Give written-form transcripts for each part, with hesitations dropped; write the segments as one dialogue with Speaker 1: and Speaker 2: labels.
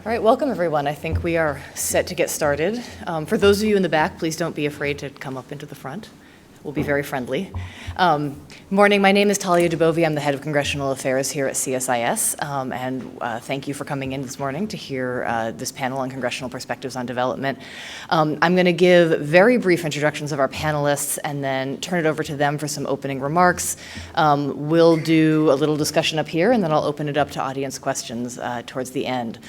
Speaker 1: All right, welcome everyone. I think we are set to get started. For those of you in the back, please don't be afraid to come up into the front. We'll be very friendly. Morning, my name is Talia Dubovy. I'm the head of Congressional Affairs here at CSIS, and thank you for coming in this morning to hear this panel on congressional perspectives on development. I'm going to give very brief introductions of our panelists and then turn it over to them for some opening remarks. We'll do a little discussion up here, and then I'll open it up to audience questions towards the end.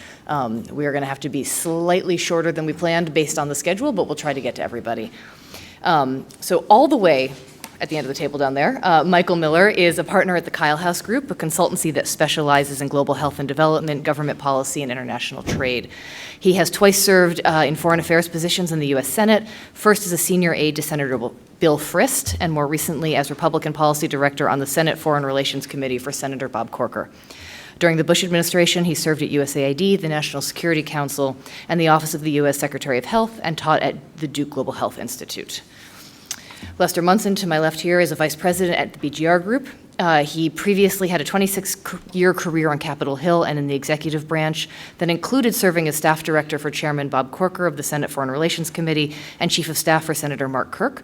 Speaker 1: We are going to have to be slightly shorter than we planned based on the schedule, but we'll try to get to everybody. So all the way at the end of the table down there, Michael Miller is a partner at the Kyle House Group, a consultancy that specializes in global health and development, government policy, and international trade. He has twice served in foreign affairs positions in the U.S. Senate, first as a senior aide to Senator Bill Frist, and more recently as Republican Policy Director on the Senate Foreign Relations Committee for Senator Bob Corker. During the Bush administration, he served at USAID, the National Security Council, and the Office of the U.S. Secretary of Health, and taught at the Duke Global Health Institute. Lester Munson, to my left here, is a vice president at the BGR Group. He previously had a 26-year career on Capitol Hill and in the executive branch that included serving as staff director for Chairman Bob Corker of the Senate Foreign Relations Committee and chief of staff for Senator Mark Kirk.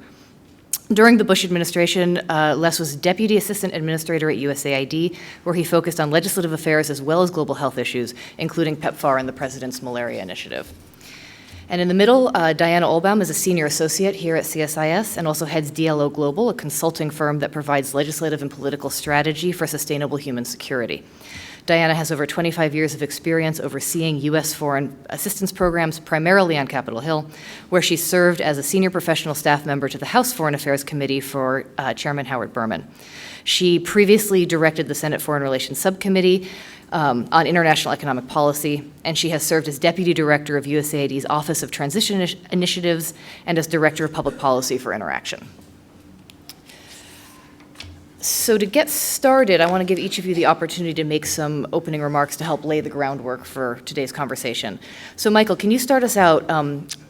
Speaker 1: During the Bush administration, Les was Deputy Assistant Administrator at USAID, where he focused on legislative affairs as well as global health issues, including PEPFAR and the President's Malaria Initiative. And in the middle, Diana Ohlbaum is a Senior Associate here at CSIS and also heads DLO Global, a consulting firm that provides legislative and political strategy for sustainable human security. Diana has over 25 years of experience overseeing U.S. foreign assistance programs, primarily on Capitol Hill, where she served as a senior professional staff member to the House Foreign Affairs Committee for Chairman Howard Berman. She previously directed the Senate Foreign Relations Subcommittee on International Economic Policy, and she has served as Deputy Director of USAID's Office of Transition Initiatives and as Director of Public Policy for Interaction. So to get started, I want to give each of you the opportunity to make some opening remarks to help lay the groundwork for today's conversation. So Michael, can you start us out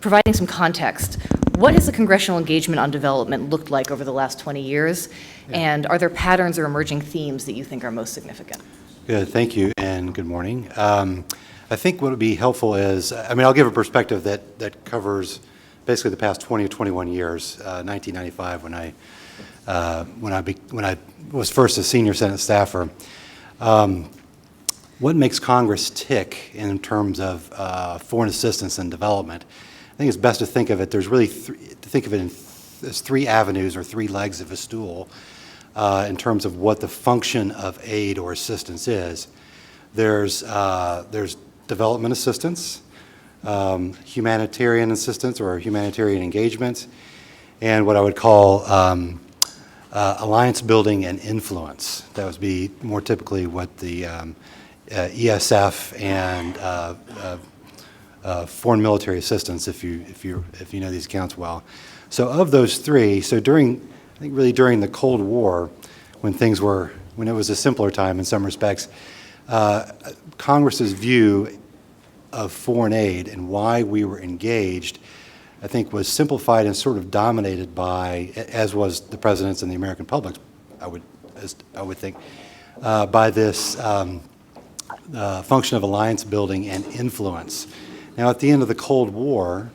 Speaker 1: providing some context? What has the congressional engagement on development looked like over the last 20 years? Yeah. And are there patterns or emerging themes that you think are most significant?
Speaker 2: Good, thank you, and good morning. I think what would be helpful is, I'll give a perspective that covers basically the past 20 or 21 years, 1995 when I was first a senior Senate staffer. What makes Congress tick in terms of foreign assistance and development? I think it's best to think of it. There's really as three avenues or three legs of a stool in terms of what the function of aid or assistance is. There's development assistance, humanitarian assistance or humanitarian engagement, and what I would call alliance building and influence. That would be more typically what the ESF and foreign military assistance, if you know these accounts well. So of those three, I think really during the Cold War, when it was a simpler time in some respects, Congress's view of foreign aid and why we were engaged, I think, was simplified and sort of dominated by, as was the president's and the American public, I would think, by this function of alliance building and influence. Now, at the end of the Cold War,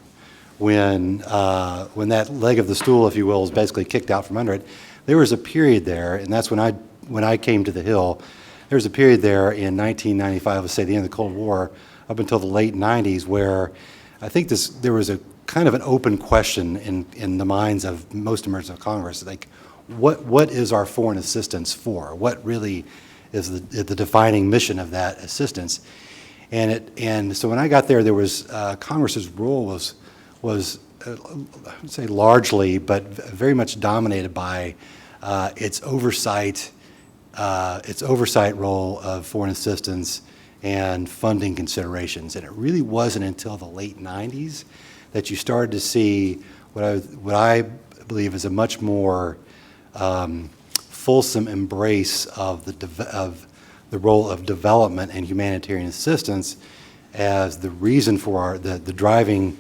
Speaker 2: when that leg of the stool, if you will, is basically kicked out from under it, there was a period there, and that's when I came to the Hill. There was a period there in 1995, let's say the end of the Cold War, up until the late 90s, where I think there was a kind of an open question in the minds of most members of Congress, like what is our foreign assistance for? What really is the defining mission of that assistance? And so when I got there was Congress's role was I would say largely, but very much dominated by its oversight role of foreign assistance and funding considerations. And it really wasn't until the late 90s that you started to see what I believe is a much more fulsome embrace of the role of development and humanitarian assistance as the reason for the driving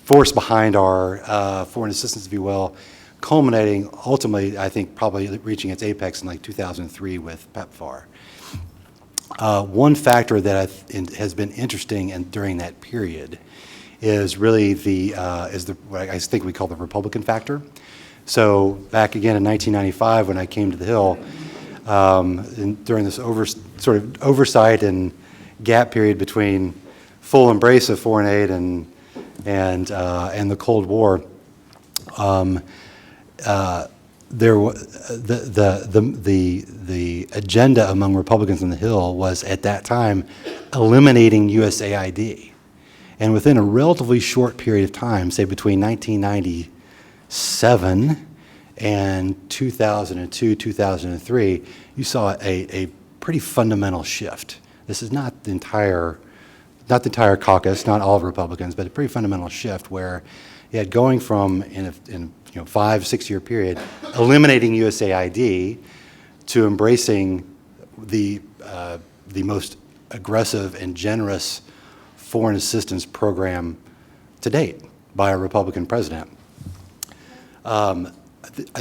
Speaker 2: force behind our foreign assistance, if you will, culminating ultimately, I think, probably reaching its apex in like 2003 with PEPFAR. One factor that has been interesting during that period is really what I think we call the Republican factor. So back again in 1995 when I came to the Hill, during this sort of oversight and gap period between full embrace of foreign aid and the Cold War, the agenda among Republicans on the Hill was at that time eliminating USAID. And within a relatively short period of time, say between 1997 and 2002, 2003, you saw a pretty fundamental shift. This is not the entire caucus, not all Republicans, but a pretty fundamental shift where you had going from in a 5-6 year period, eliminating USAID to embracing the most aggressive and generous foreign assistance program to date by a Republican president. I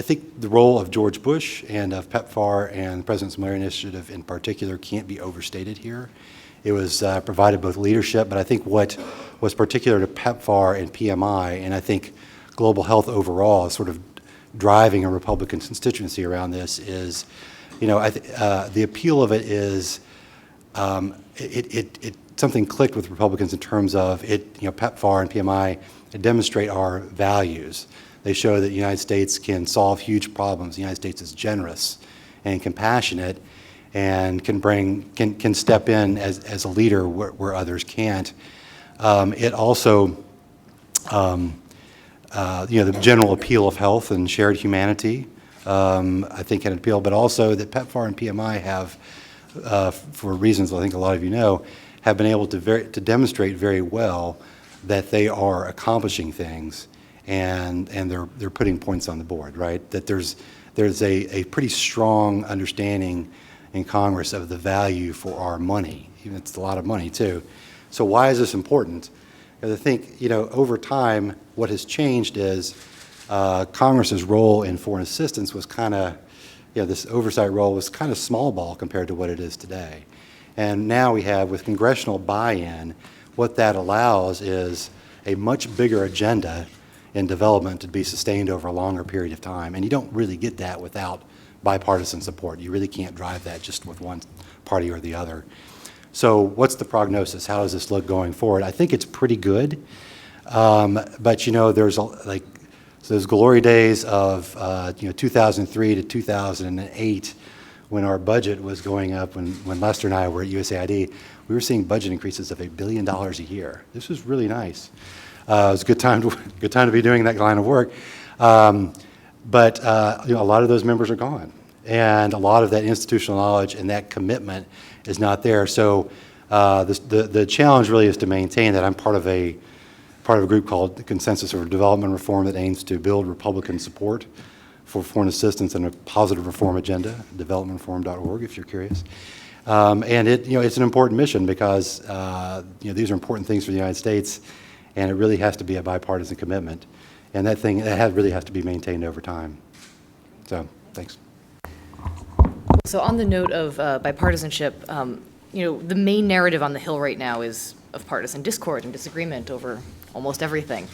Speaker 2: think the role of George Bush and of PEPFAR and the President's Malaria Initiative in particular can't be overstated here. It was provided both leadership, but I think what was particular to PEPFAR and PMI, and I think global health overall, is sort of driving a Republican constituency around this is, the appeal of it is something clicked with Republicans in terms of PEPFAR and PMI demonstrate our values. They show that the United States can solve huge problems. The United States is generous and compassionate and can step in as a leader where others can't. It also, the general appeal of health and shared humanity, I think can appeal, but also that PEPFAR and PMI have, for reasons I think a lot of you know, have been able to demonstrate very well that they are accomplishing things and they're putting points on the board, right? That there's a pretty strong understanding in Congress of the value for our money, even if it's a lot of money too. So why is this important? Because I think, over time, what has changed is Congress's role in foreign assistance was kind of, this oversight role was kind of small ball compared to what it is today. And now we have, with congressional buy-in, what that allows is a much bigger agenda in development to be sustained over a longer period of time. And you don't really get that without bipartisan support. You really can't drive that just with one party or the other. So what's the prognosis? How does this look going forward? I think it's pretty good. But there's those glory days of 2003 to 2008 when our budget was going up, when Lester and I were at USAID, we were seeing budget increases of $1 billion a year. This was really nice. It was a good time to be doing that line of work. But a lot of those members are gone, and a lot of that institutional knowledge and that commitment is not there. So the challenge really is to maintain that. I'm part of a group called the Consensus for Development Reform that aims to build Republican support for foreign assistance and a positive reform agenda. Developmentreform.org, if you're curious. And it's an important mission because these are important things for the United States, and it really has to be a bipartisan commitment. And that really has to be maintained over time. So, thanks.
Speaker 1: So on the note of bipartisanship, the main narrative on the Hill right now is of partisan discord and disagreement over almost everything.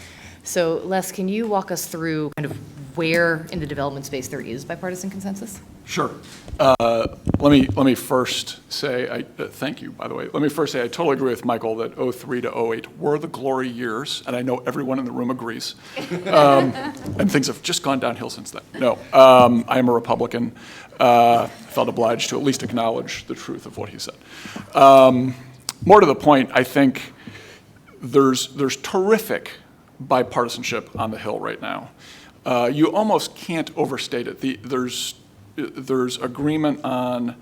Speaker 1: So Les, can you walk us through kind of where in the development space there is bipartisan consensus?
Speaker 3: Sure. Let me first say, thank you, by the way. Let me first say I totally agree with Michael that 03 to 08 were the glory years, and I know everyone in the room agrees. And things have just gone downhill since then. No, I am a Republican. Felt obliged to at least acknowledge the truth of what he said. More to the point, I think there's terrific bipartisanship on the Hill right now. You almost can't overstate it. There's agreement on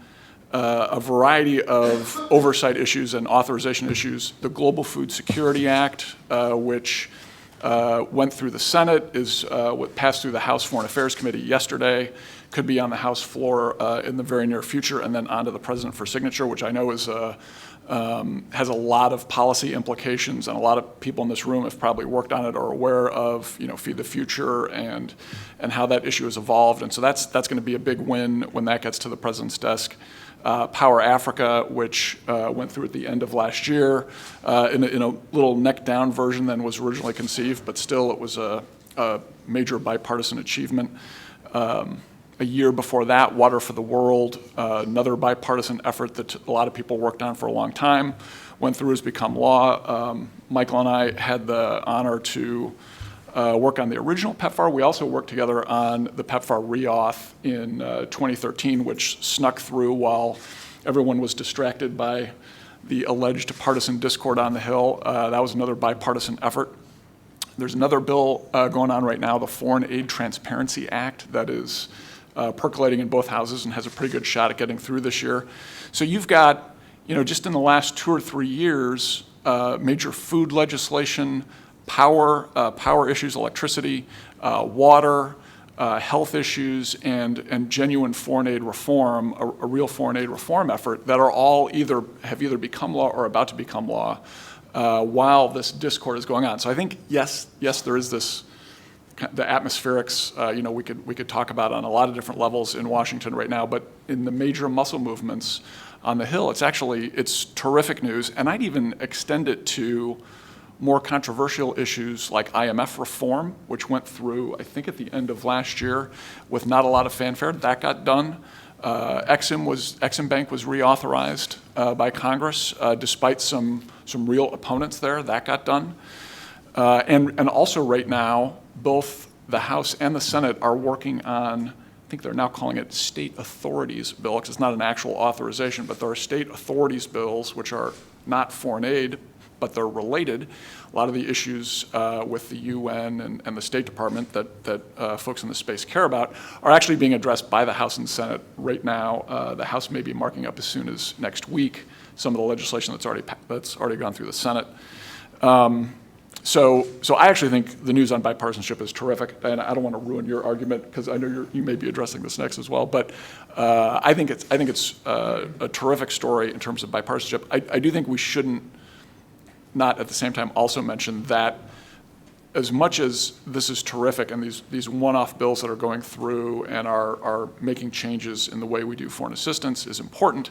Speaker 3: a variety of oversight issues and authorization issues. The Global Food Security Act, which went through the Senate, is what passed through the House Foreign Affairs Committee yesterday, could be on the House floor in the very near future, and then onto the President for signature, which I know is has a lot of policy implications, and a lot of people in this room have probably worked on it or are aware of, Feed the Future and how that issue has evolved. And so that's going to be a big win when that gets to the President's desk. Power Africa, which went through at the end of last year in a little neck-down version than was originally conceived, but still it was a major bipartisan achievement. A year before that, Water for the World, another bipartisan effort that a lot of people worked on for a long time, went through, has become law. Michael and I had the honor to work on the original PEPFAR. We also worked together on the PEPFAR reauth in 2013, which snuck through while everyone was distracted by the alleged partisan discord on the Hill. That was another bipartisan effort. There's another bill going on right now, the Foreign Aid Transparency Act, that is percolating in both houses and has a pretty good shot at getting through this year. So you've got, just in the last 2 or 3 years, major food legislation, power issues, electricity, water, health issues, and genuine foreign aid reform, a real foreign aid reform effort that are all have either become law or about to become law while this discord is going on. So I think, yes, there is this, the atmospherics, we could talk about on a lot of different levels in Washington right now, but in the major muscle movements on the Hill, it's terrific news, and I'd even extend it to more controversial issues like IMF reform, which went through, I think, at the end of last year with not a lot of fanfare. That got done. Exim Bank was reauthorized by Congress, despite some real opponents there. That got done. And also right now, both the House and the Senate are working on, I think they're now calling it state authorities bill, because it's not an actual authorization, but there are state authorities bills which are not foreign aid, but they're related. A lot of the issues with the UN and the State Department that folks in the space care about are actually being addressed by the House and Senate right now. The House may be marking up as soon as next week some of the legislation that's already gone through the Senate. So I actually think the news on bipartisanship is terrific, and I don't want to ruin your argument because I know you may be addressing this next as well. But I think it's a terrific story in terms of bipartisanship. I do think we shouldn't not at the same time also mention that as much as this is terrific and these one-off bills that are going through and are making changes in the way we do foreign assistance is important,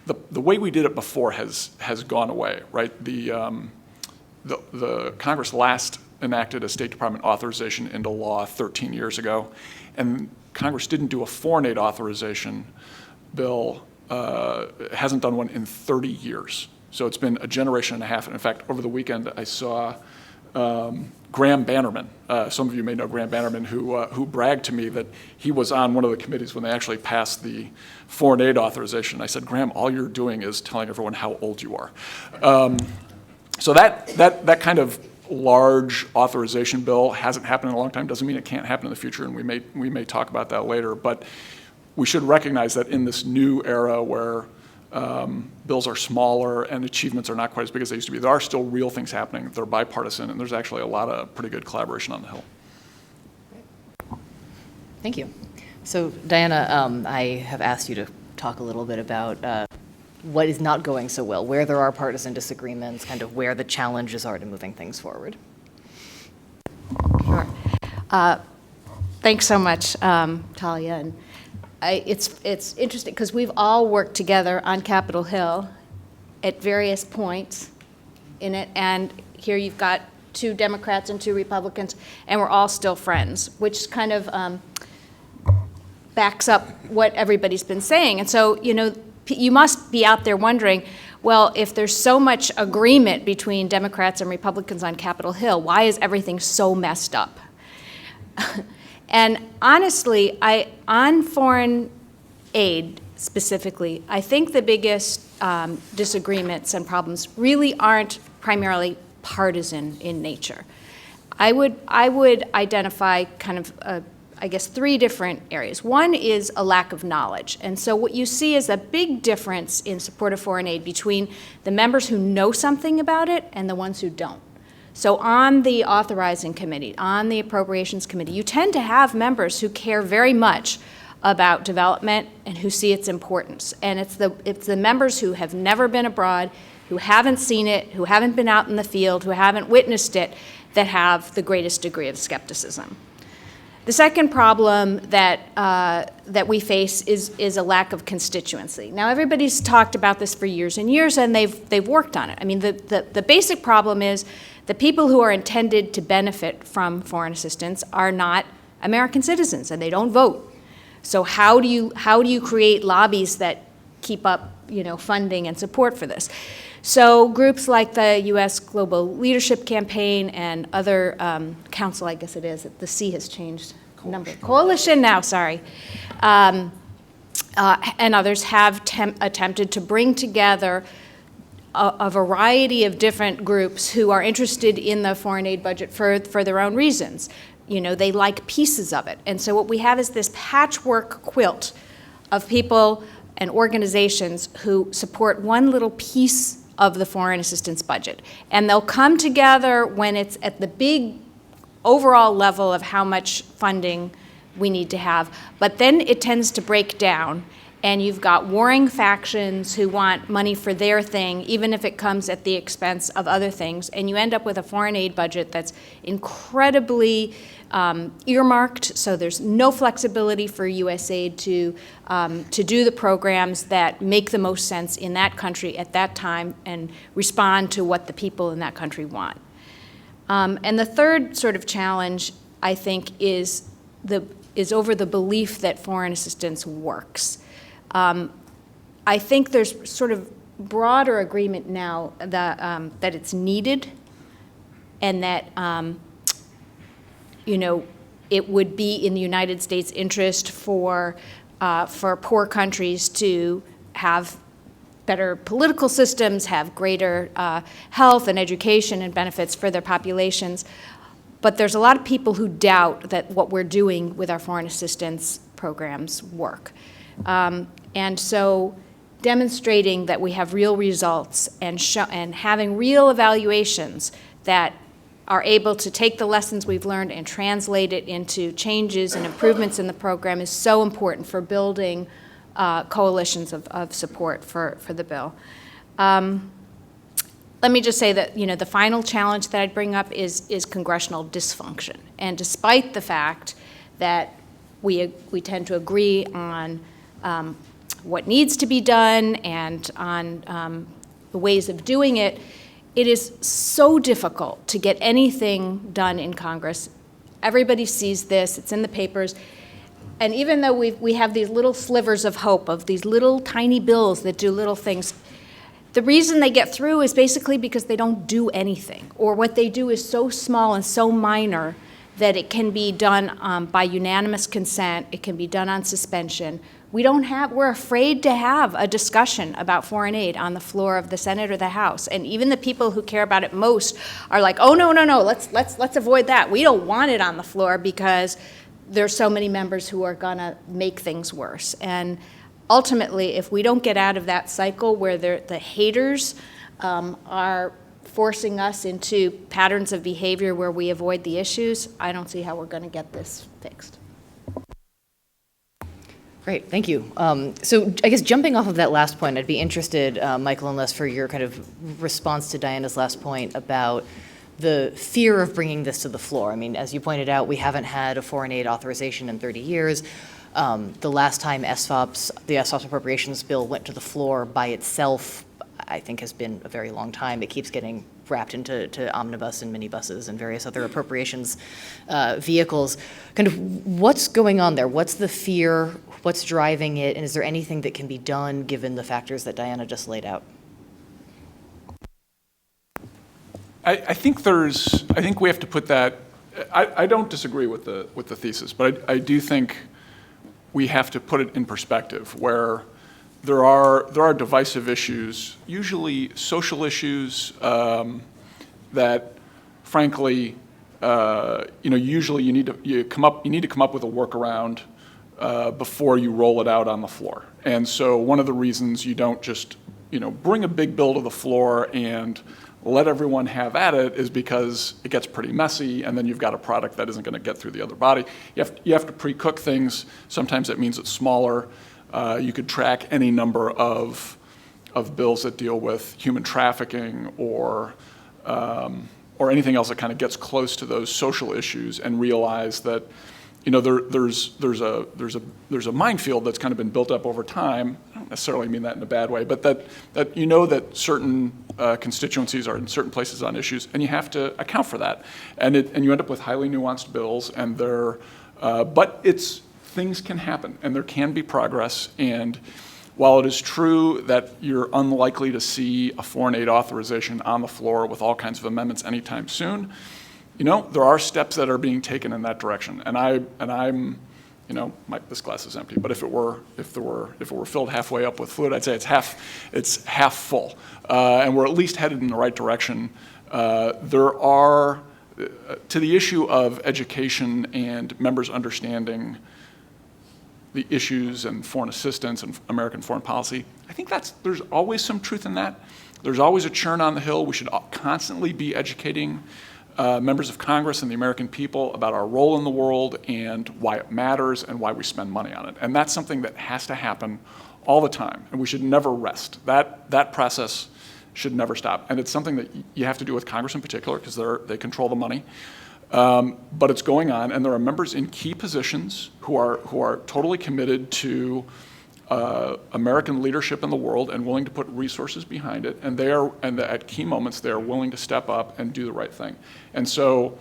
Speaker 3: the way we did it before has gone away, right? The Congress last enacted a State Department authorization into law 13 years ago, and Congress didn't do a foreign aid authorization bill, hasn't done one in 30 years. So it's been a generation and a half. And in fact, over the weekend, I saw Graham Bannerman. Some of you may know Graham Bannerman, who bragged to me that he was on one of the committees when they actually passed the foreign aid authorization. I said, Graham, all you're doing is telling everyone how old you are. So that kind of large authorization bill hasn't happened in a long time. Doesn't mean it can't happen in the future, and we may talk about that later. But we should recognize that in this new era where bills are smaller and achievements are not quite as big as they used to be, there are still real things happening. They're bipartisan, and there's actually a lot of pretty good collaboration on the Hill.
Speaker 1: Thank you. So Diana, I have asked you to talk a little bit about what is not going so well, where there are partisan disagreements, kind of where the challenges are to moving things forward.
Speaker 4: Sure. Thanks so much, Talia. And it's interesting because we've all worked together on Capitol Hill at various points in it, and here you've got 2 Democrats and 2 Republicans, and we're all still friends, which kind of backs up what everybody's been saying. And so, you must be out there wondering, well, if there's so much agreement between Democrats and Republicans on Capitol Hill, why is everything so messed up? And honestly, on foreign aid specifically, I think the biggest disagreements and problems really aren't primarily partisan in nature. I would identify kind of, I guess, 3 different areas. One is a lack of knowledge. And so what you see is a big difference in support of foreign aid between the members who know something about it and the ones who don't. So on the authorizing committee, on the appropriations committee, you tend to have members who care very much about development and who see its importance. And it's the members who have never been abroad, who haven't seen it, who haven't been out in the field, who haven't witnessed it, that have the greatest degree of skepticism. The second problem that we face is a lack of constituency. Now, everybody's talked about this for years and years, and they've worked on it. I mean, the basic problem is the people who are intended to benefit from foreign assistance are not American citizens, and they don't vote. So how do you create lobbies that keep up, funding and support for this? So groups like the U.S. Global Leadership Campaign and other council, I guess it is, the C has changed number. Coalition now, sorry. And others have attempted to bring together a variety of different groups who are interested in the foreign aid budget for their own reasons. They like pieces of it. And so what we have is this patchwork quilt of people and organizations who support one little piece of the foreign assistance budget. And they'll come together when it's at the big overall level of how much funding we need to have. But then it tends to break down, and you've got warring factions who want money for their thing, even if it comes at the expense of other things. And you end up with a foreign aid budget that's incredibly earmarked, so there's no flexibility for USAID to do the programs that make the most sense in that country at that time and respond to what the people in that country want. And the third sort of challenge, I think, is over the belief that foreign assistance works. I think there's sort of broader agreement now that it's needed, and that it would be in the United States' interest for poor countries to have better political systems, have greater health and education and benefits for their populations. But there's a lot of people who doubt that what we're doing with our foreign assistance programs work. And so demonstrating that we have real results and having real evaluations that are able to take the lessons we've learned and translate it into changes and improvements in the program is so important for building coalitions of support for the bill. Let me just say that the final challenge that I'd bring up is congressional dysfunction. And despite the fact that we tend to agree on what needs to be done and on the ways of doing it, it is so difficult to get anything done in Congress. Everybody sees this, it's in the papers. And even though we have these little slivers of hope of these little tiny bills that do little things, the reason they get through is basically because they don't do anything, or what they do is so small and so minor that it can be done by unanimous consent, it can be done on suspension. We're afraid to have a discussion about foreign aid on the floor of the Senate or the House. And even the people who care about it most are like, oh, no, let's avoid that. We don't want it on the floor because there's so many members who are gonna make things worse. And ultimately, if we don't get out of that cycle where the haters are forcing us into patterns of behavior where we avoid the issues, I don't see how we're gonna get this fixed.
Speaker 1: Great, thank you. So I guess jumping off of that last point, I'd be interested, Michael and Les, for your kind of response to Diana's last point about the fear of bringing this to the floor. I mean, as you pointed out, we haven't had a foreign aid authorization in 30 years. The last time the SFOP's Appropriations bill went to the floor by itself, I think has been a very long time. It keeps getting wrapped into omnibus and minibuses and various other appropriations vehicles. Kind of what's going on there? What's the fear? What's driving it? And is there anything that can be done given the factors that Diana just laid out?
Speaker 3: I think we have to put that. I don't disagree with the thesis, but I do think we have to put it in perspective where there are divisive issues, usually social issues that, frankly, usually you need to come up with a workaround before you roll it out on the floor. And so one of the reasons you don't just bring a big bill to the floor and let everyone have at it is because it gets pretty messy, and then you've got a product that isn't going to get through the other body. You have to pre-cook things. Sometimes that means it's smaller. You could track any number of bills that deal with human trafficking or anything else that kind of gets close to those social issues, and realize that there's a minefield that's kind of been built up over time. I don't necessarily mean that in a bad way, but that that certain constituencies are in certain places on issues, and you have to account for that, and you end up with highly nuanced bills, and but things can happen, and there can be progress, and while it is true that you're unlikely to see a foreign aid authorization on the floor with all kinds of amendments anytime soon, there are steps that are being taken in that direction, and I'm, this glass is empty, but if it were filled halfway up with fluid, I'd say it's half full, and we're at least headed in the right direction. There are, to the issue of education and members understanding the issues and foreign assistance and American foreign policy, I think there's always some truth in that. There's always a churn on the Hill. We should constantly be educating members of Congress and the American people about our role in the world and why it matters and why we spend money on it. And that's something that has to happen all the time, and we should never rest. That process should never stop. And it's something that you have to do with Congress in particular, because they control the money. But it's going on, and there are members in key positions who are totally committed to American leadership in the world and willing to put resources behind it, and at key moments they are willing to step up and do the right thing. And so,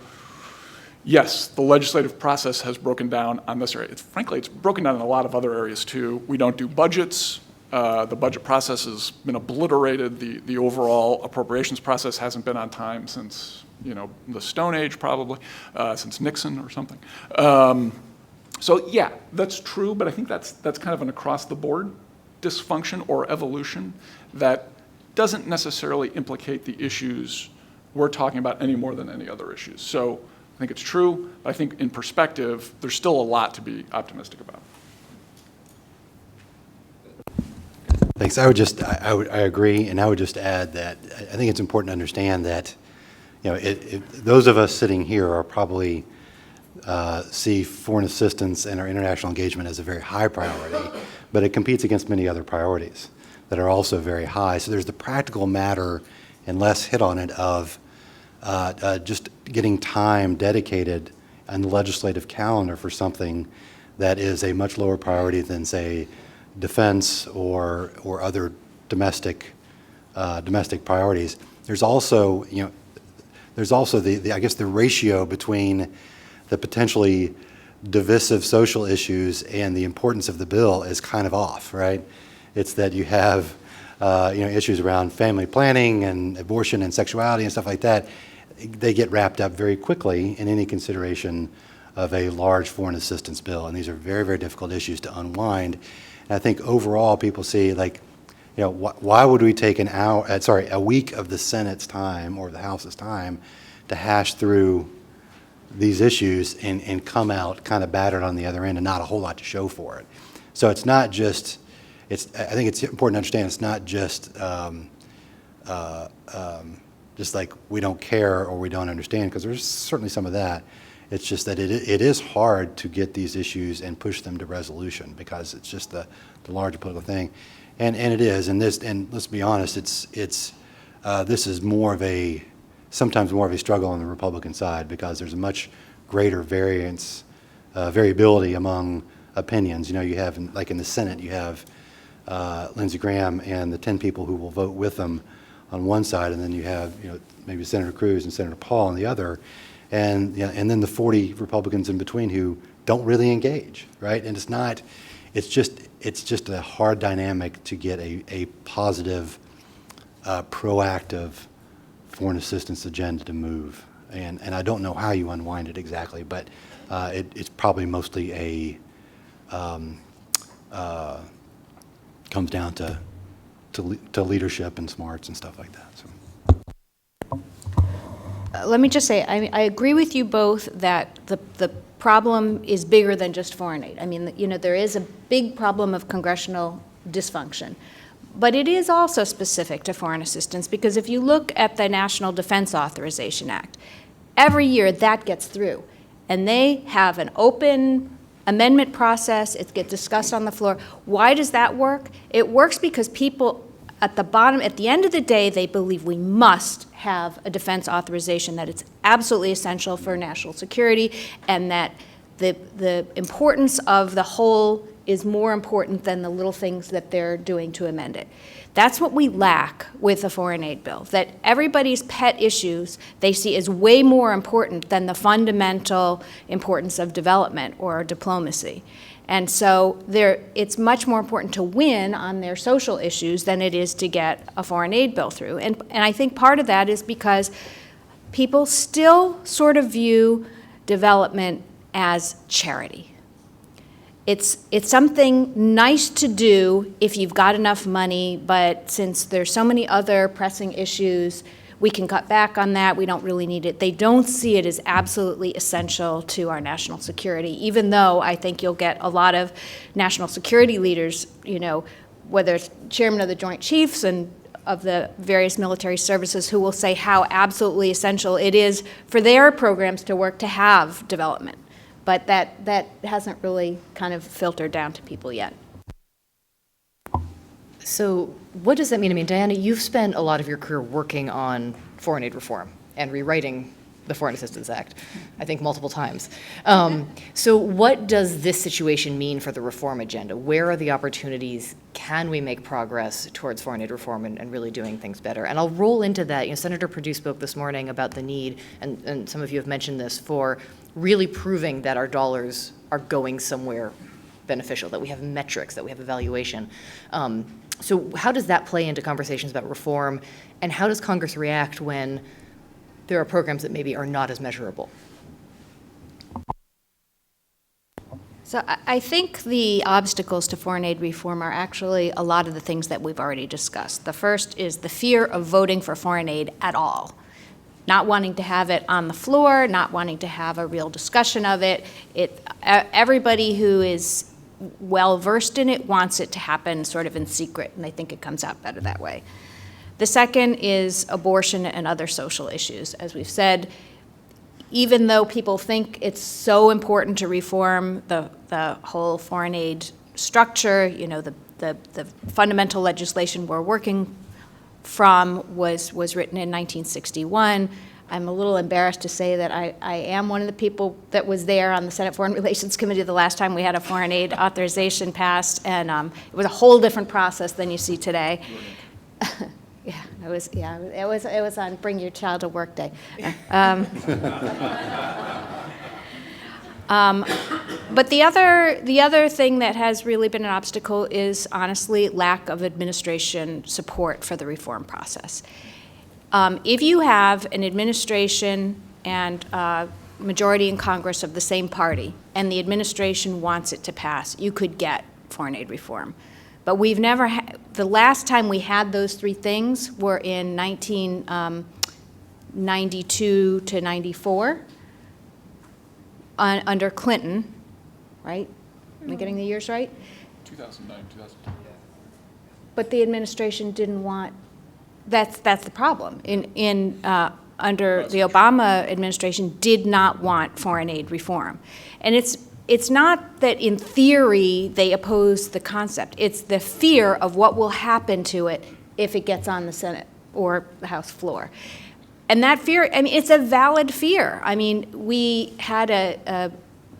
Speaker 3: yes, the legislative process has broken down on this area. Frankly, it's broken down in a lot of other areas too. We don't do budgets. The budget process has been obliterated. The overall appropriations process hasn't been on time since the Stone Age, probably, since Nixon or something. So yeah, that's true, but I think that's kind of an across-the-board dysfunction or evolution that doesn't necessarily implicate the issues we're talking about any more than any other issues. So I think it's true, but I think in perspective, there's still a lot to be optimistic about.
Speaker 2: Thanks. I agree, and I would just add that I think it's important to understand that, those of us sitting here are probably see foreign assistance and our international engagement as a very high priority, but it competes against many other priorities that are also very high. So there's the practical matter, and Les hit on it, of just getting time dedicated on the legislative calendar for something that is a much lower priority than, say, defense or other domestic priorities. There's also the I guess the ratio between the potentially divisive social issues and the importance of the bill is kind of off, right? It's that you have issues around family planning and abortion and sexuality and stuff like that. They get wrapped up very quickly in any consideration of a large foreign assistance bill, and these are very, very difficult issues to unwind. And I think overall people see, why would we take a week of the Senate's time or the House's time to hash through these issues and come out kind of battered on the other end and not a whole lot to show for it. So it's not just, I think it's important to understand it's not just like we don't care or we don't understand, because there's certainly some of that. It's just that it is hard to get these issues and push them to resolution, because it's just the larger political thing. And it is, and let's be honest, this is sometimes more of a struggle on the Republican side, because there's a much greater variability among opinions. You have, like in the Senate, you have Lindsey Graham and the 10 people who will vote with them on one side, and then you have maybe Senator Cruz and Senator Paul on the other, and then the 40 Republicans in between who don't really engage, right? And it's just a hard dynamic to get a positive, proactive foreign assistance agenda to move. And I don't know how you unwind it exactly, but it's probably mostly comes down to leadership and smarts and stuff like that. So.
Speaker 4: Let me just say, I agree with you both that the problem is bigger than just foreign aid. I mean, there is a big problem of congressional dysfunction. But it is also specific to foreign assistance, because if you look at the National Defense Authorization Act, every year that gets through. And they have an open amendment process. It gets discussed on the floor. Why does that work? It works because people at the end of the day, they believe we must have a defense authorization, that it's absolutely essential for national security, and that the importance of the whole is more important than the little things that they're doing to amend it. That's what we lack with the foreign aid bill, that everybody's pet issues they see as way more important than the fundamental importance of development or diplomacy. And so it's much more important to win on their social issues than it is to get a foreign aid bill through. And I think part of that is because people still sort of view development as charity. It's something nice to do if you've got enough money, but since there's so many other pressing issues, we can cut back on that. We don't really need it. They don't see it as absolutely essential to our national security, even though I think you'll get a lot of national security leaders, whether it's chairman of the Joint Chiefs and of the various military services, who will say how absolutely essential it is for their programs to work to have development. But that hasn't really kind of filtered down to people yet.
Speaker 1: So what does that mean? I mean, Diana, you've spent a lot of your career working on foreign aid reform and rewriting the Foreign Assistance Act, I think multiple times. So what does this situation mean for the reform agenda? Where are the opportunities? Can we make progress towards foreign aid reform and really doing things better? And I'll roll into that. Senator Perdue spoke this morning about the need, and some of you have mentioned this, for really proving that our dollars are going somewhere beneficial, that we have metrics, that we have evaluation. So how does that play into conversations about reform, and how does Congress react when there are programs that maybe are not as measurable?
Speaker 4: So I think the obstacles to foreign aid reform are actually a lot of the things that we've already discussed. The first is the fear of voting for foreign aid at all. Not wanting to have it on the floor, not wanting to have a real discussion of it. Everybody who is well-versed in it wants it to happen sort of in secret, and they think it comes out better that way. The second is abortion and other social issues. As we've said, even though people think it's so important to reform the whole foreign aid structure, the fundamental legislation we're working from was written in 1961. I'm a little embarrassed to say that I am one of the people that was there on the Senate Foreign Relations Committee the last time we had a foreign aid authorization passed, and it was a whole different process than you see today. It was on Bring Your Child to Work Day. But the other thing that has really been an obstacle is, honestly, lack of administration support for the reform process. If you have an administration and majority in Congress of the same party, and the administration wants it to pass, you could get foreign aid reform. But we've never had, the last time we had those three things were in 1992 to 94. Under Clinton, right? Am I getting the years right?
Speaker 3: 2009, 2010.
Speaker 4: But the administration didn't want, that's the problem. Under the Obama administration did not want foreign aid reform. And it's not that in theory they oppose the concept. It's the fear of what will happen to it if it gets on the Senate or the House floor. And that fear, I mean, it's a valid fear. I mean, we had a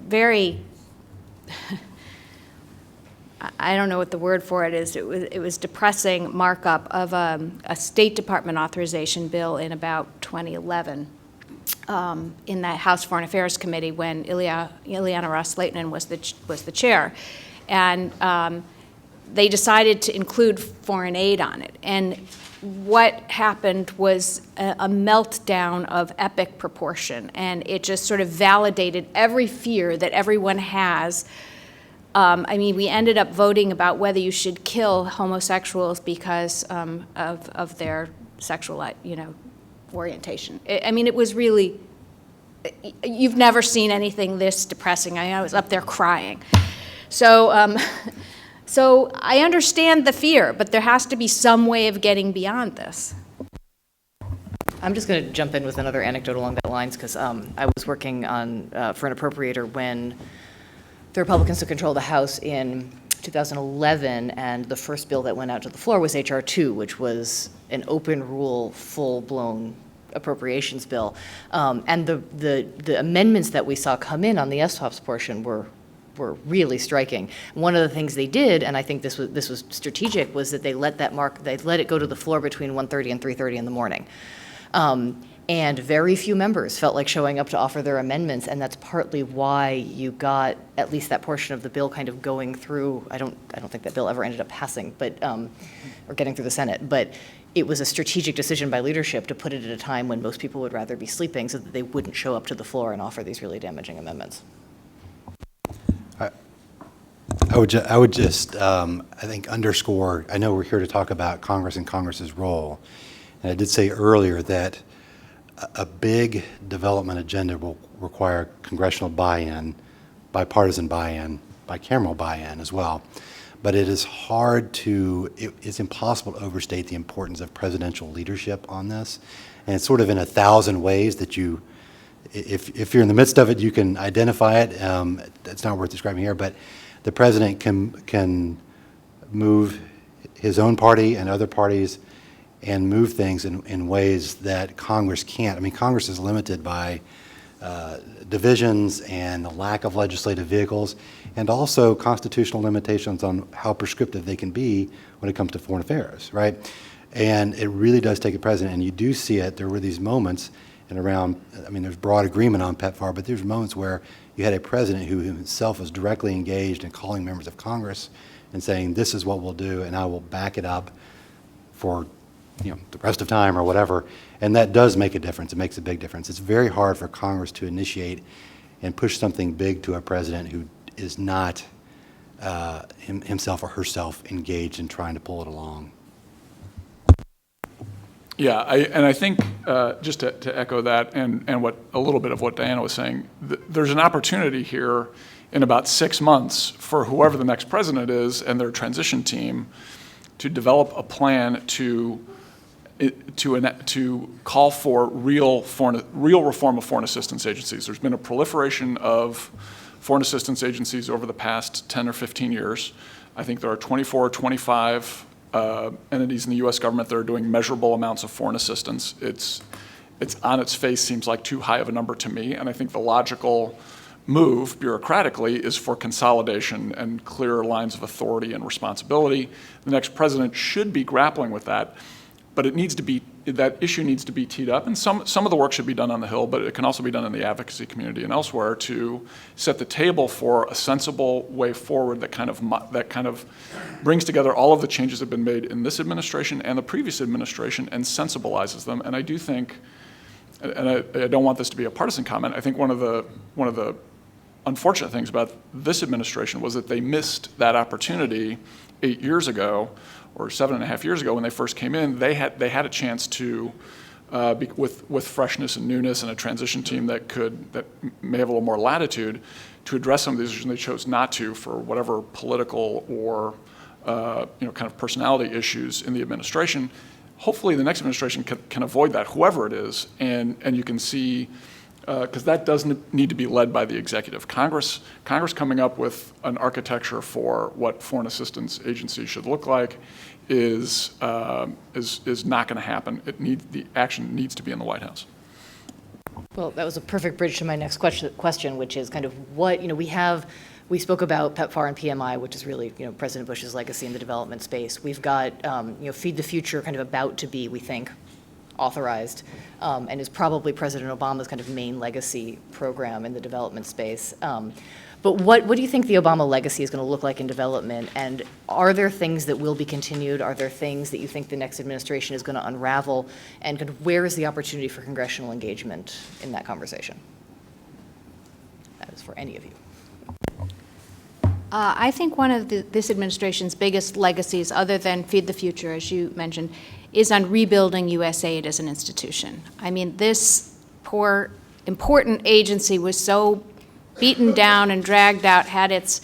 Speaker 4: very, I don't know what the word for it is, it was depressing markup of a State Department authorization bill in about 2011 in the House Foreign Affairs Committee when Ileana Ros-Lehtinen was the chair. And they decided to include foreign aid on it. And what happened was a meltdown of epic proportion, and it just sort of validated every fear that everyone has. I mean, we ended up voting about whether you should kill homosexuals because of their sexual, orientation. I mean, it was really, you've never seen anything this depressing. I was up there crying. So I understand the fear, but there has to be some way of getting beyond this.
Speaker 1: I'm just going to jump in with another anecdote along that lines, because I was working on for an appropriator when the Republicans took control of the House in 2011, and the first bill that went out to the floor was H.R. 2, which was an open rule, full-blown appropriations bill. And the amendments that we saw come in on the STOPS portion were really striking. One of the things they did, and I think this was strategic, was that they let it go to the floor between 1:30 and 3:30 in the morning. And very few members felt like showing up to offer their amendments, and that's partly why you got at least that portion of the bill kind of going through. I don't think that bill ever ended up passing, but or getting through the Senate. But it was a strategic decision by leadership to put it at a time when most people would rather be sleeping, so that they wouldn't show up to the floor and offer these really damaging amendments.
Speaker 2: I would just, I think, underscore, I know we're here to talk about Congress and Congress's role, and I did say earlier that a big development agenda will require congressional buy-in, bipartisan buy-in, bicameral buy-in as well. But it is it's impossible to overstate the importance of presidential leadership on this. And it's sort of in 1,000 ways that if you're in the midst of it, you can identify it. It's not worth describing here, but the president can move his own party and other parties and move things in ways that Congress can't. I mean, Congress is limited by divisions and the lack of legislative vehicles, and also constitutional limitations on how prescriptive they can be when it comes to foreign affairs, right? And it really does take a president, and you do see it. There were these moments, and there's broad agreement on PEPFAR, but there's moments where you had a president who himself was directly engaged in calling members of Congress and saying, this is what we'll do, and I will back it up for the rest of time or whatever, and that does make a difference. It makes a big difference. It's very hard for Congress to initiate and push something big to a president who is not himself or herself engaged in trying to pull it along.
Speaker 3: Yeah, I think just to echo that and a little bit of what Diana was saying, there's an opportunity here in about 6 months for whoever the next president is and their transition team to develop a plan to call for real reform of foreign assistance agencies. There's been a proliferation of foreign assistance agencies over the past 10 or 15 years. I think there are 24 or 25 entities in the U.S. government that are doing measurable amounts of foreign assistance. It's on its face seems like too high of a number to me, and I think the logical move bureaucratically is for consolidation and clearer lines of authority and responsibility. The next president should be grappling with that, but that issue needs to be teed up, and some of the work should be done on the Hill, but it can also be done in the advocacy community and elsewhere to set the table for a sensible way forward that kind of brings together all of the changes that have been made in this administration and the previous administration and sensibilizes them. And I do think, and I don't want this to be a partisan comment, I think one of the unfortunate things about this administration was that they missed that opportunity 8 years ago, or 7.5 years ago when they first came in. They had a chance to, with freshness and newness and a transition team that may have a little more latitude to address some of these issues, and they chose not to for whatever political or kind of personality issues in the administration. Hopefully the next administration can avoid that, whoever it is, and you can see, because that doesn't need to be led by the executive. Congress coming up with an architecture for what foreign assistance agencies should look like is not going to happen. The action needs to be in the White House.
Speaker 1: Well, that was a perfect bridge to my next question, which is kind of what, we spoke about PEPFAR and PMI, which is really, President Bush's legacy in the development space. We've got, Feed the Future kind of about to be, we think, authorized, and is probably President Obama's kind of main legacy program in the development space. But what do you think the Obama legacy is going to look like in development? And are there things that will be continued? Are there things that you think the next administration is going to unravel? And kind of where is the opportunity for congressional engagement in that conversation? That is for any of you.
Speaker 4: I think one of this administration's biggest legacies, other than Feed the Future, as you mentioned, is on rebuilding USAID as an institution. I mean, this poor, important agency was so beaten down and dragged out, had its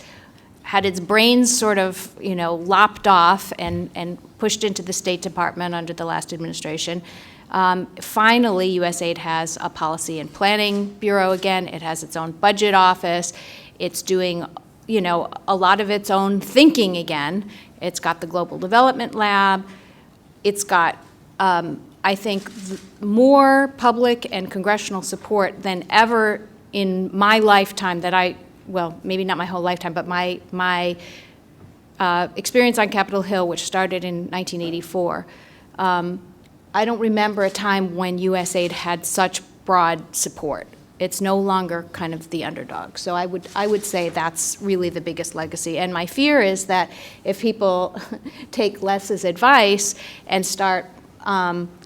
Speaker 4: brains sort of, lopped off and pushed into the State Department under the last administration. Finally, USAID has a policy and planning bureau again. It has its own budget office. It's doing, a lot of its own thinking again. It's got the Global Development Lab. It's got I think, more public and congressional support than ever in my lifetime well, maybe not my whole lifetime, but my experience on Capitol Hill, which started in 1984. I don't remember a time when USAID had such broad support. It's no longer kind of the underdog. So I would say that's really the biggest legacy. And my fear is that if people take Les's advice and start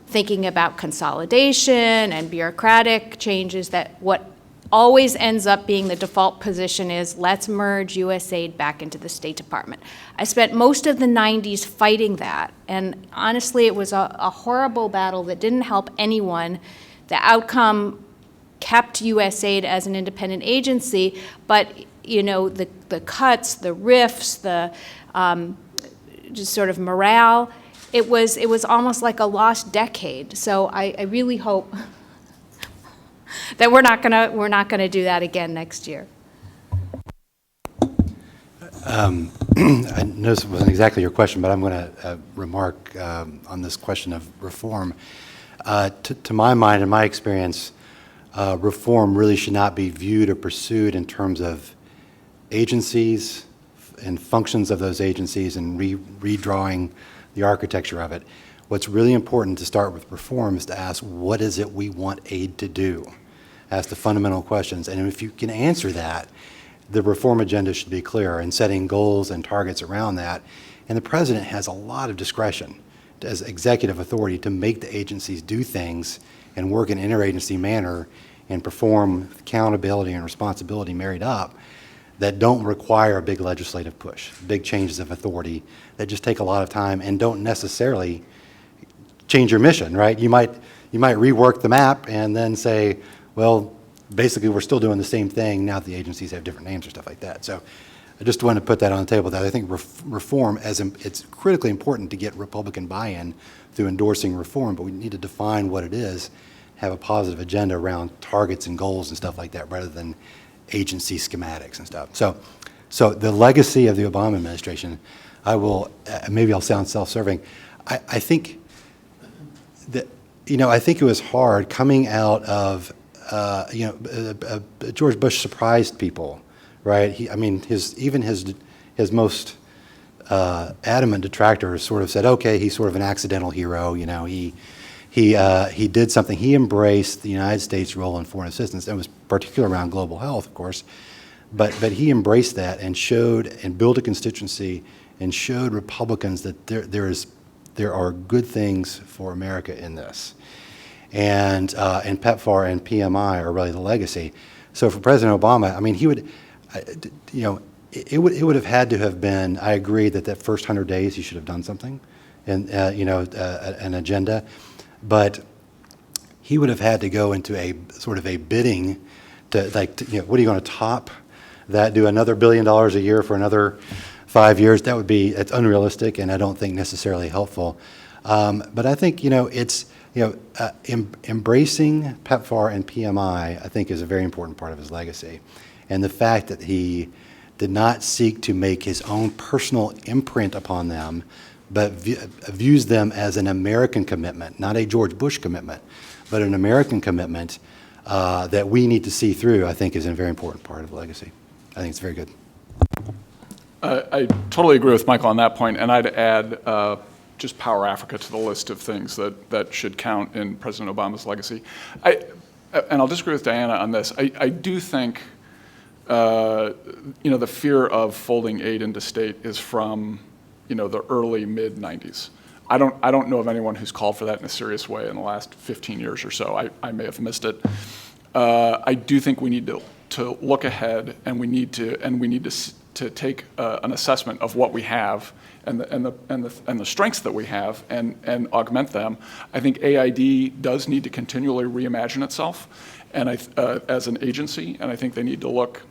Speaker 4: thinking about consolidation and bureaucratic changes, that what always ends up being the default position is let's merge USAID back into the State Department. I spent most of the 90s fighting that, and honestly it was a horrible battle that didn't help anyone. The outcome kept USAID as an independent agency, but the cuts, the rifts, the just sort of morale, it was almost like a lost decade. So I really hope that we're not gonna do that again next year.
Speaker 2: I know this wasn't exactly your question, but I'm going to remark on this question of reform. To my mind and my experience, reform really should not be viewed or pursued in terms of agencies and functions of those agencies and redrawing the architecture of it. What's really important to start with reform is to ask, what is it we want aid to do? Ask the fundamental questions. And if you can answer that, the reform agenda should be clear and setting goals and targets around that. And the president has a lot of discretion as executive authority to make the agencies do things and work in an interagency manner and perform accountability and responsibility married up that don't require a big legislative push, big changes of authority that just take a lot of time and don't necessarily change your mission, right? You might rework the map and then say, well, basically we're still doing the same thing now that the agencies have different names or stuff like that. So I just wanted to put that on the table, that I think reform, it's critically important to get Republican buy-in through endorsing reform, but we need to define what it is, have a positive agenda around targets and goals and stuff like that rather than agency schematics and stuff. So the legacy of the Obama administration, maybe I'll sound self-serving, I think that, I think it was hard coming out of, George Bush surprised people, right? His most adamant detractors sort of said, okay, he's sort of an accidental hero, he did something. He embraced the United States role in foreign assistance. It was particularly around global health, of course, but he embraced that and showed and built a constituency and showed Republicans that there are good things for America in this. And PEPFAR and PMI are really the legacy. So for President Obama, I mean, he would, it would have had to have been, I agree that first 100 days he should have done something, and an agenda, but he would have had to go into a sort of a bidding to what are you going to top that, do another $1 billion a year for another 5 years? It's unrealistic and I don't think necessarily helpful. But I think, embracing PEPFAR and PMI, I think, is a very important part of his legacy. And the fact that he did not seek to make his own personal imprint upon them, but views them as an American commitment, not a George Bush commitment, but an American commitment that we need to see through, I think, is a very important part of the legacy. I think it's very good.
Speaker 3: I totally agree with Michael on that point, and I'd add just Power Africa to the list of things that should count in President Obama's legacy. And I'll disagree with Diana on this. I do think the fear of folding aid into state is from the early mid-90s. I don't know of anyone who's called for that in a serious way in the last 15 years or so. I may have missed it. I do think we need to look ahead, and we need to take an assessment of what we have and the strengths that we have and augment them. I think AID does need to continually reimagine itself, and as an agency, and I think they need to look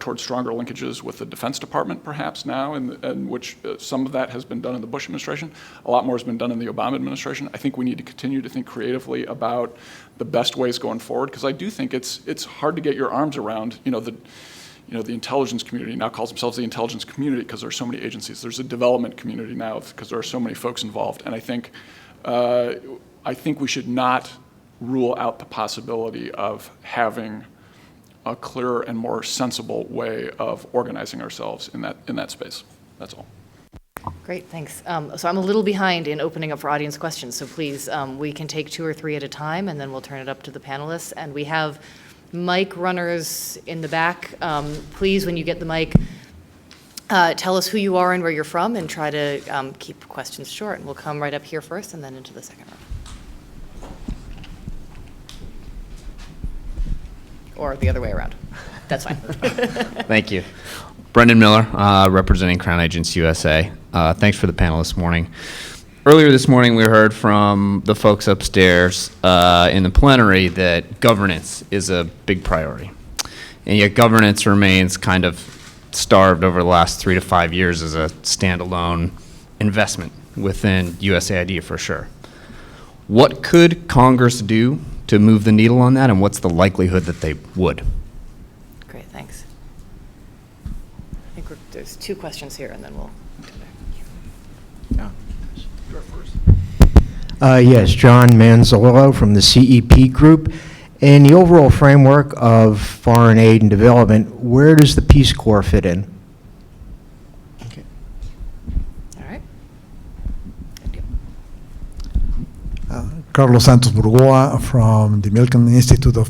Speaker 3: towards stronger linkages with the Defense Department perhaps now, and which some of that has been done in the Bush administration. A lot more has been done in the Obama administration. I think we need to continue to think creatively about the best ways going forward, because I do think it's hard to get your arms around, the intelligence community now calls themselves the intelligence community because there are so many agencies. There's a development community now because there are so many folks involved. And I think I think we should not rule out the possibility of having a clearer and more sensible way of organizing ourselves in that space. That's all.
Speaker 1: Great, thanks. So I'm a little behind in opening up for audience questions, so please, we can take 2 or 3 at a time, and then we'll turn it up to the panelists. And we have mic runners in the back. Please, when you get the mic, tell us who you are and where you're from, and try to keep questions short. And we'll come right up here first, and then into the second row. Or the other way around. That's fine.
Speaker 5: Thank you. Brendan Miller, representing Crown Agents USA. Thanks for the panel this morning. Earlier this morning, we heard from the folks upstairs in the plenary that governance is a big priority. And yet governance remains kind of starved over the last 3 to 5 years as a standalone investment within USAID for sure. What could Congress do to move the needle on that, and what's the likelihood that they would?
Speaker 1: Great, thanks. I think there's 2 questions here, and then we'll do that.
Speaker 6: Yes, John Manzolillo from the CEP Group. In the overall framework of foreign aid and development, where does the Peace Corps fit in?
Speaker 1: All right. Thank you.
Speaker 7: Carlos Santos Burgoa from the Milken Institute of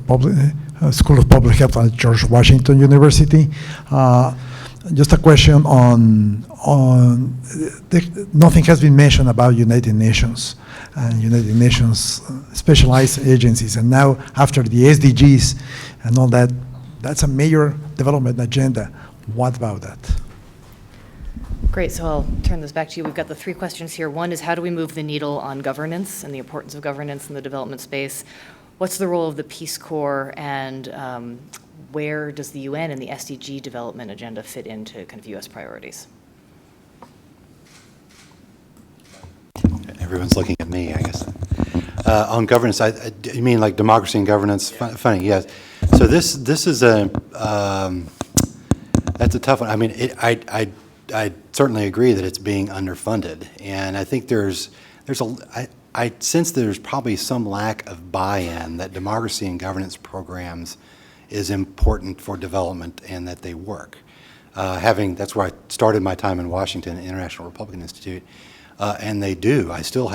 Speaker 7: School of Public Health at George Washington University. Just a question on nothing has been mentioned about United Nations and United Nations specialized agencies, and now after the SDGs and all that, that's a major development agenda. What about that?
Speaker 1: Great, so I'll turn this back to you. We've got the 3 questions here. One is, how do we move the needle on governance and the importance of governance in the development space? What's the role of the Peace Corps, and where does the UN and the SDG development agenda fit into kind of U.S. priorities?
Speaker 2: Everyone's looking at me, I guess. On governance, you mean like democracy and governance? Yeah. Funny, yes. So this is that's a tough one. I mean, I certainly agree that it's being underfunded, and I think I sense there's probably some lack of buy-in that democracy and governance programs is important for development and that they work. That's where I started my time in Washington, International Republican Institute. And they do. I still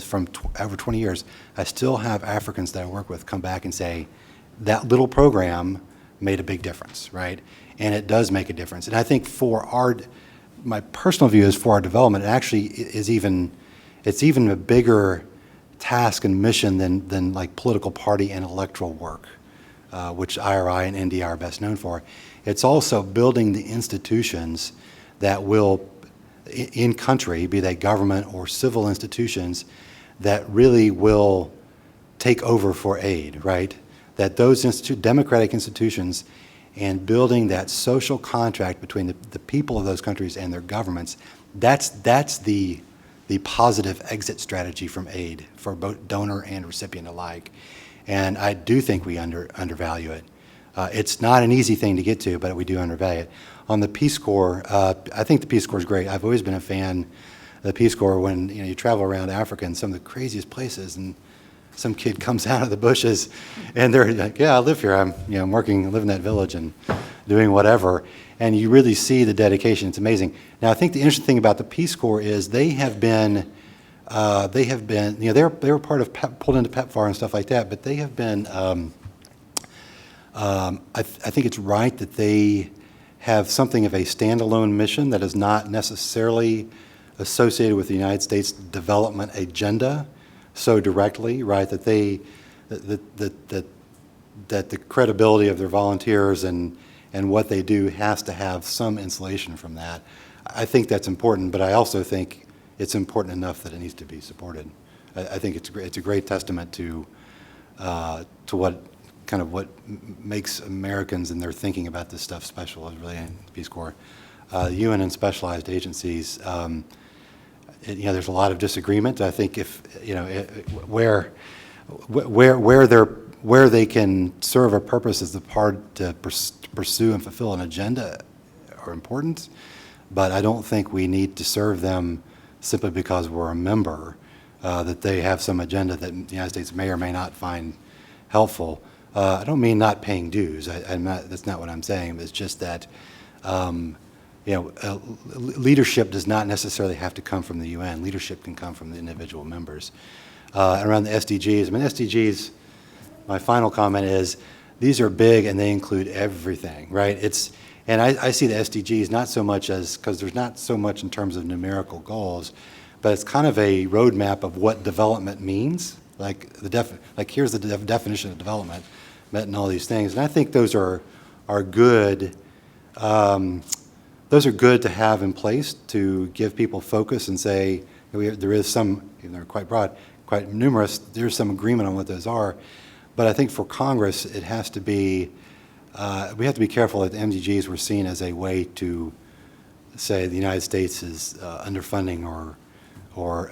Speaker 2: from over 20 years, I still have Africans that I work with come back and say, that little program made a big difference, right? And it does make a difference. And I think my personal view is for our development, it actually it's even a bigger task and mission than like political party and electoral work, which IRI and NDI are best known for. It's also building the institutions that will, in country, be they government or civil institutions, that really will take over for aid, right? That those democratic institutions, and building that social contract between the people of those countries and their governments, that's the positive exit strategy from aid for both donor and recipient alike. And I do think we undervalue it. It's not an easy thing to get to, but we do undervalue it. On the Peace Corps, I think the Peace Corps is great. I've always been a fan of the Peace Corps. When you travel around Africa in some of the craziest places, and some kid comes out of the bushes, and they're like, "Yeah, I live here. I'm working, live in that village, and doing whatever." And you really see the dedication. It's amazing. Now, I think the interesting thing about the Peace Corps is they were part of pulled into PEPFAR and stuff like that, but they have been. I think it's right that they have something of a standalone mission that is not necessarily associated with the United States development agenda so directly, right? That that the credibility of their volunteers and what they do has to have some insulation from that. I think that's important, but I also think it's important enough that it needs to be supported. I think it's a great testament to what makes Americans and their thinking about this stuff special is really in the Peace Corps. UN and specialized agencies, there's a lot of disagreement. I think where they can serve a purpose as the part to pursue and fulfill an agenda are important, but I don't think we need to serve them simply because we're a member. that they have some agenda that the United States may or may not find helpful. I don't mean not paying dues. That's not what I'm saying. It's just that leadership does not necessarily have to come from the UN. Leadership can come from the individual members. Around the SDGs, SDGs, my final comment is these are big and they include everything, right? And I see the SDGs not so much as, because there's not so much in terms of numerical goals, but it's kind of a roadmap of what development means. Like here's the definition of development, met and all these things. And I think those are good. Those are good to have in place to give people focus and say there is some, even though they're quite broad, quite numerous, there's some agreement on what those are. But I think for Congress, it has to be, we have to be careful that the MDGs were seen as a way to say the United States is underfunding or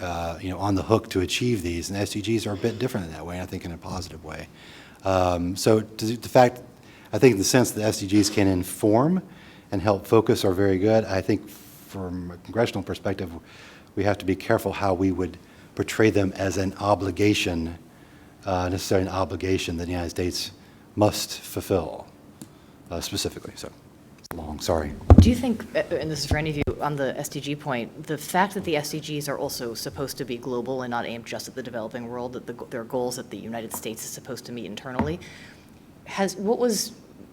Speaker 2: on the hook to achieve these. And SDGs are a bit different in that way, I think in a positive way. So the fact, I think in the sense that SDGs can inform and help focus are very good. I think from a congressional perspective, we have to be careful how we would portray them as an obligation, necessarily an obligation that the United States must fulfill specifically. So it's long, sorry.
Speaker 1: Do you think, and this is for any of you on the SDG point, the fact that the SDGs are also supposed to be global and not aimed just at the developing world, that there are goals that the United States is supposed to meet internally,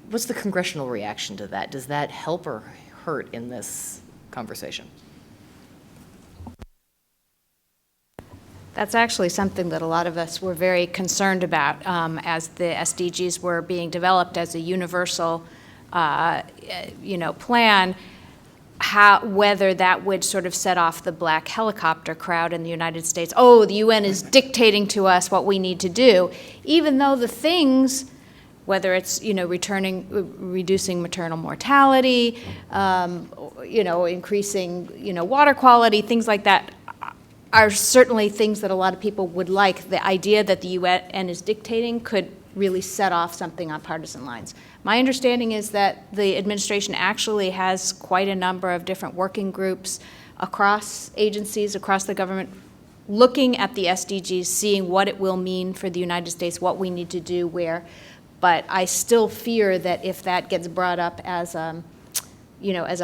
Speaker 1: what's the congressional reaction to that? Does that help or hurt in this conversation?
Speaker 4: That's actually something that a lot of us were very concerned about as the SDGs were being developed as a universal, plan. Whether that would sort of set off the black helicopter crowd in the United States. Oh, the UN is dictating to us what we need to do, even though the things, whether it's reducing maternal mortality, increasing water quality, things like that, are certainly things that a lot of people would like. The idea that the UN is dictating could really set off something on partisan lines. My understanding is that the administration actually has quite a number of different working groups across agencies, across the government, looking at the SDGs, seeing what it will mean for the United States, what we need to do where. But I still fear that if that gets brought up as a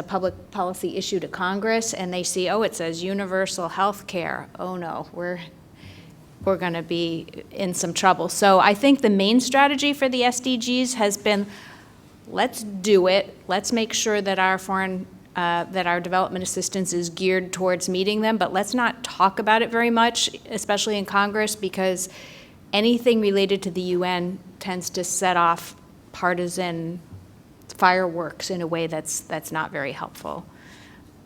Speaker 4: public policy issue to Congress, and they see, it says universal health care, oh no, we're going to be in some trouble. So I think the main strategy for the SDGs has been, let's do it. Let's make sure that our that our development assistance is geared towards meeting them, but let's not talk about it very much, especially in Congress, because anything related to the UN tends to set off partisan fireworks in a way that's not very helpful.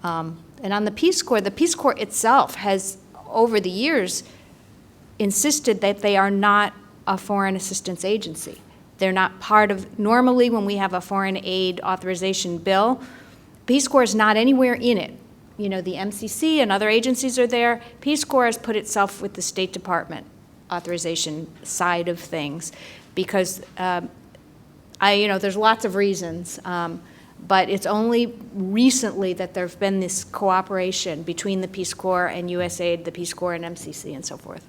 Speaker 4: And on the Peace Corps itself has, over the years, insisted that they are not a foreign assistance agency. They're not part of, normally when we have a foreign aid authorization bill, Peace Corps is not anywhere in it. The MCC and other agencies are there. Peace Corps has put itself with the State Department authorization side of things because there's lots of reasons, but it's only recently that there's been this cooperation between the Peace Corps and USAID, the Peace Corps and MCC and so forth.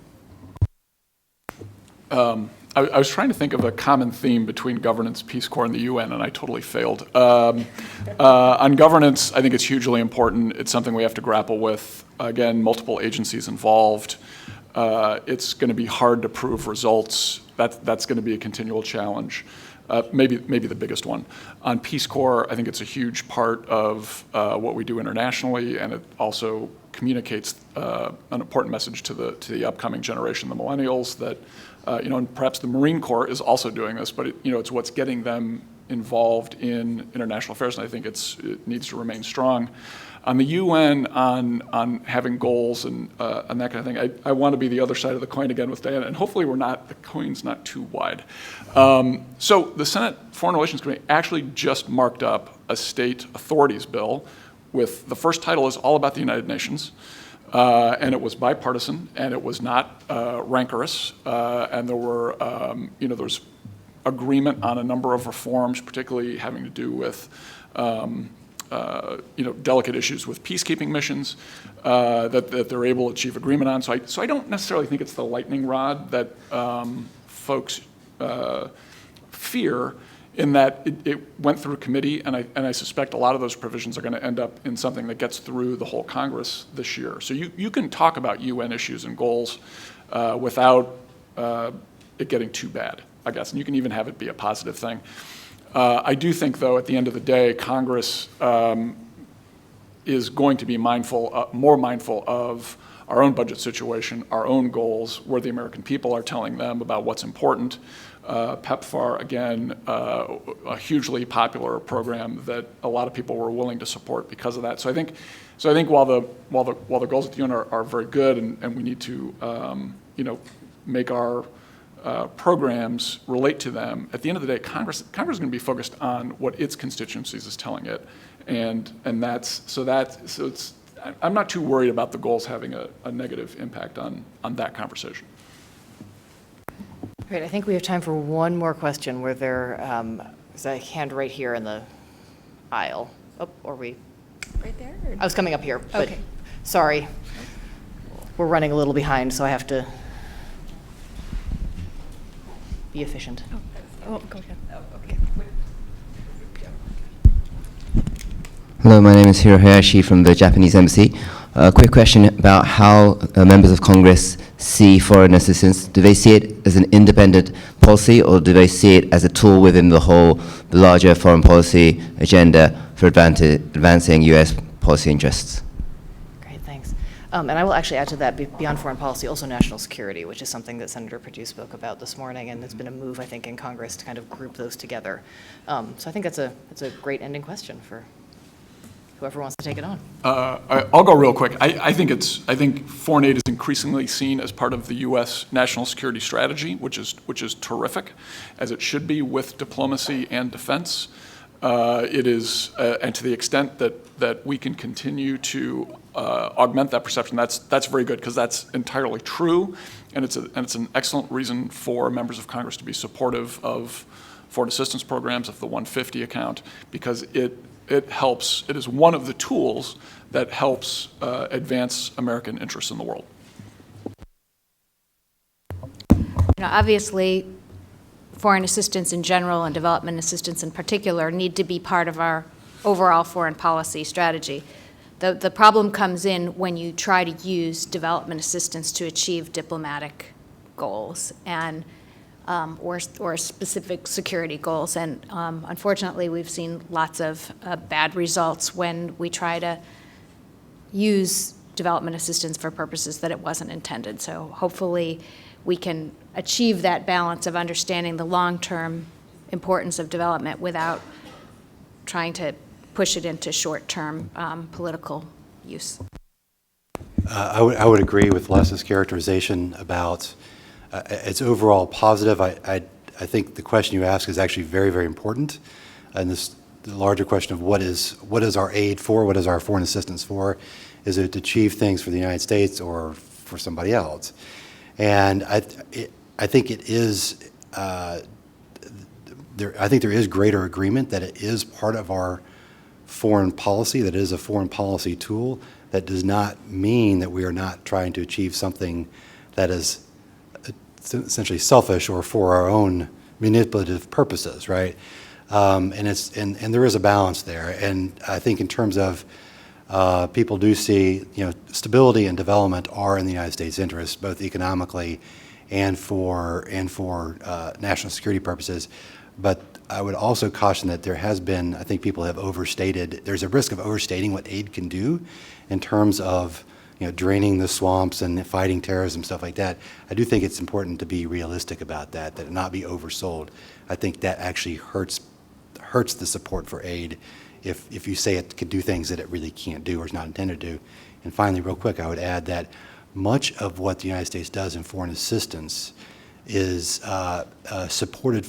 Speaker 3: I was trying to think of a common theme between governance, Peace Corps, and the UN, and I totally failed. On governance, I think it's hugely important. It's something we have to grapple with. Again, multiple agencies involved. It's going to be hard to prove results. That's going to be a continual challenge. Maybe the biggest one. On Peace Corps, I think it's a huge part of what we do internationally, and it also communicates an important message to the upcoming generation, the millennials, that and perhaps the Marine Corps is also doing this, but it's what's getting them involved in international affairs, and I think it needs to remain strong. On the UN, on having goals and that kind of thing, I want to be the other side of the coin again with Diana, and hopefully the coin's not too wide. So the Senate Foreign Relations Committee actually just marked up a state authorities bill with the first title is all about the United Nations, and it was bipartisan, and it was not rancorous, and there were, there's agreement on a number of reforms, particularly having to do with delicate issues with peacekeeping missions that they're able to achieve agreement on. So I don't necessarily think it's the lightning rod that folks fear, in that it went through committee, and I suspect a lot of those provisions are going to end up in something that gets through the whole Congress this year. So you can talk about UN issues and goals without it getting too bad, I guess, and you can even have it be a positive thing. I do think, though, at the end of the day, Congress is going to be more mindful of our own budget situation, our own goals, where the American people are telling them about what's important. PEPFAR, again, a hugely popular program that a lot of people were willing to support because of that. So I think while the goals at the UN are very good, and we need to make our programs relate to them, at the end of the day, Congress is going to be focused on what its constituencies is telling it, and I'm not too worried about the goals having a negative impact on that conversation.
Speaker 1: Great, I think we have time for one more question where there is a hand right here in the aisle. Oh, are we?
Speaker 8: Right there?
Speaker 1: I was coming up here, but
Speaker 8: Okay.
Speaker 1: sorry. We're running a little behind, so I have to be efficient.
Speaker 8: Oh, go ahead. Oh, okay.
Speaker 9: Hello, my name is Hiro Hayashi from the Japanese Embassy. A quick question about how members of Congress see foreign assistance. Do they see it as an independent policy, or do they see it as a tool within the larger foreign policy agenda for advancing U.S. policy interests?
Speaker 1: Great, thanks. And I will actually add to that, beyond foreign policy, also national security, which is something that Senator Perdue spoke about this morning, and it's been a move, I think, in Congress to kind of group those together. So I think that's a great ending question for whoever wants to take it on.
Speaker 3: I'll go real quick. I think foreign aid is increasingly seen as part of the U.S. national security strategy, which is terrific, as it should be, with diplomacy and defense. It is, and to the extent that we can continue to augment that perception, that's very good, because that's entirely true, and it's an excellent reason for members of Congress to be supportive of foreign assistance programs, of the 150 account, because it helps. It is one of the tools that helps advance American interests in the world.
Speaker 4: Obviously, foreign assistance in general and development assistance in particular need to be part of our overall foreign policy strategy. The problem comes in when you try to use development assistance to achieve diplomatic goals and or specific security goals. And unfortunately, we've seen lots of bad results when we try to use development assistance for purposes that it wasn't intended. So hopefully we can achieve that balance of understanding the long-term importance of development without trying to push it into short-term political use.
Speaker 2: I would agree with Les's characterization about it's overall positive. I think the question you ask is actually very, very important. And the larger question of what is our aid for, what is our foreign assistance for? Is it to achieve things for the United States or for somebody else? And I think it is, I think there is greater agreement that it is part of our foreign policy, that it is a foreign policy tool. That does not mean that we are not trying to achieve something that is essentially selfish or for our own manipulative purposes, right? And there is a balance there. And I think in terms of people do see, stability and development are in the United States' interest, both economically and for national security purposes. But I would also caution that there has been, I think people have overstated, there's a risk of overstating what aid can do in terms of draining the swamps and fighting terrorism, stuff like that. I do think it's important to be realistic about that it not be oversold. I think that actually hurts the support for aid if you say it could do things that it really can't do or is not intended to do. And finally, real quick, I would add that much of what the United States does in foreign assistance is supported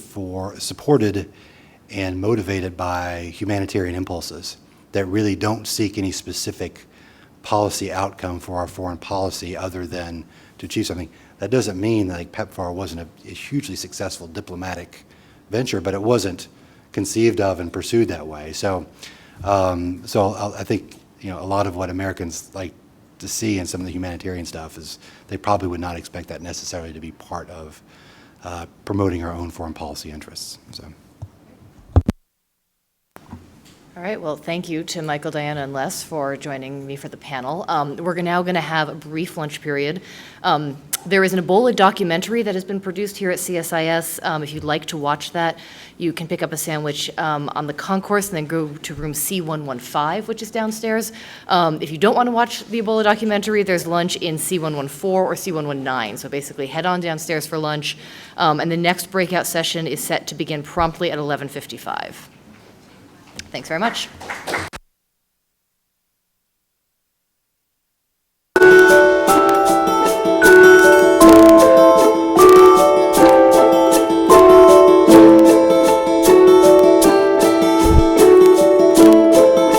Speaker 2: and motivated by humanitarian impulses that really don't seek any specific policy outcome for our foreign policy other than to achieve something. That doesn't mean that PEPFAR wasn't a hugely successful diplomatic venture, but it wasn't conceived of and pursued that way. So I think, a lot of what Americans like to see in some of the humanitarian stuff is they probably would not expect that necessarily to be part of promoting our own foreign policy interests. So.
Speaker 1: All right, well, thank you to Michael, Diana, and Les for joining me for the panel. We're now going to have a brief lunch period. There is an Ebola documentary that has been produced here at CSIS. If you'd like to watch that, you can pick up a sandwich on the concourse and then go to room C115, which is downstairs. If you don't want to watch the Ebola documentary, there's lunch in C114 or C119. So basically, head on downstairs for lunch. And the next breakout session is set to begin promptly at 11:55. Thanks very much.